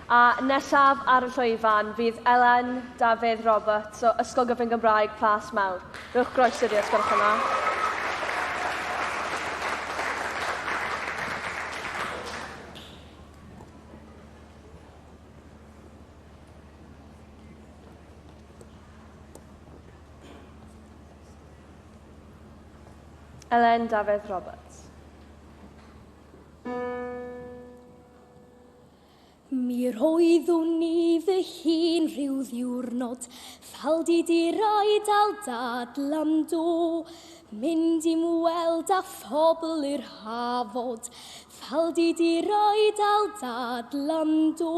A nesaf ar y llwyfan fydd Elen Dafydd Roberts o Ysgol Gyfun Gymraeg Plas Mawr. Rwy'ch groeso i'r sgwrs yma. Elen Dafydd Roberts. Mi roeddwn ni fy hun rhyw ddiwrnod, faldi di raid al dadl am do, mynd i mweld a phobl i'r hafod, faldi di raid al dadl am do.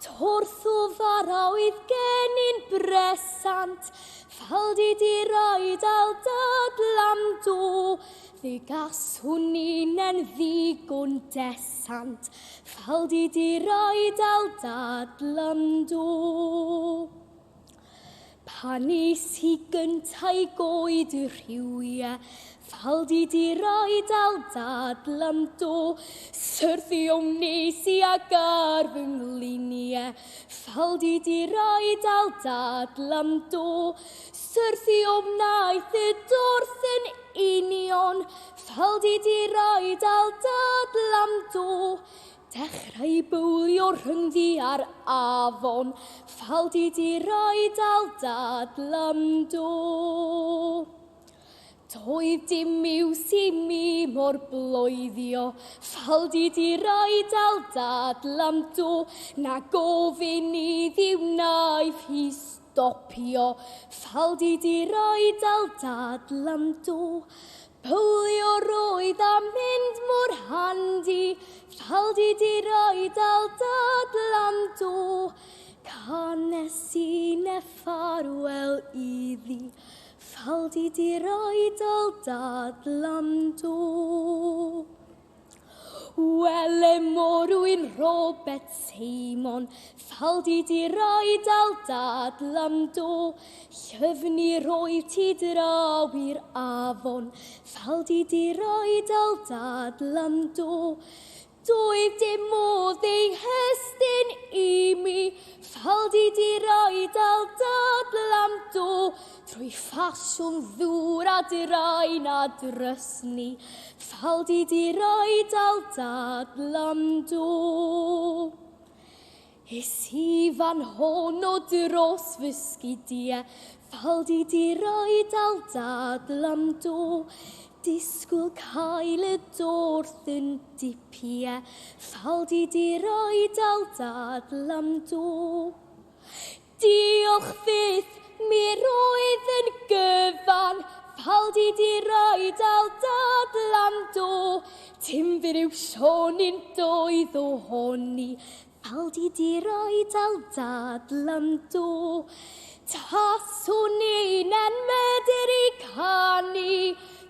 Torthwf ar oedd gennym bresant, faldi di raid al dadl am do. Ddigaswn i'n ddigon desant, faldi di raid al dadl am do. Pan is I gyntai goed y rhywiau, faldi di raid al dadl am do. Syrthiom nes I ag ar fy ngliniau, faldi di raid al dadl am do. Syrthiom naeth y dorth yn union, faldi di raid al dadl am do. Dechrau bwlio rhyngddi ar afon, faldi di raid al dadl am do. Doedd dim iws I mi mor bloeddio, faldi di raid al dadl am do. Na gofyn I ddiw naeth hi stopio, faldi di raid al dadl am do. Bwlio roedd a mynd mor handi, faldi di raid al dadl am do. Canes I ffarwel iddi, faldi di raid al dadl am do. Wel morwyn Robert Seimon, faldi di raid al dadl am do. Llyfni roedd ti draw i'r afon, faldi di raid al dadl am do. Doedd dim modd ei hestyn I mi, faldi di raid al dadl am do. Trwy ffasiwn ddŵr a draen a drysni, faldi di raid al dadl am do. Is I fan hon o dros fy sgidiau, faldi di raid al dadl am do. Disgwyl cael y dorth yn dipia, faldi di raid al dadl am do. Diolch fydd, mi roedd yn gyfan, faldi di raid al dadl am do. Tim fydd yw Sion i'n doedd ohoni, faldi di raid al dadl am do. Taswn i'n medr I canu,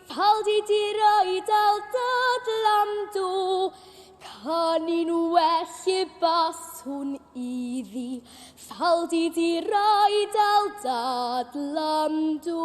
faldi di raid al dadl am do. Canu'n well I baswn iddi, faldi di raid al dadl am do.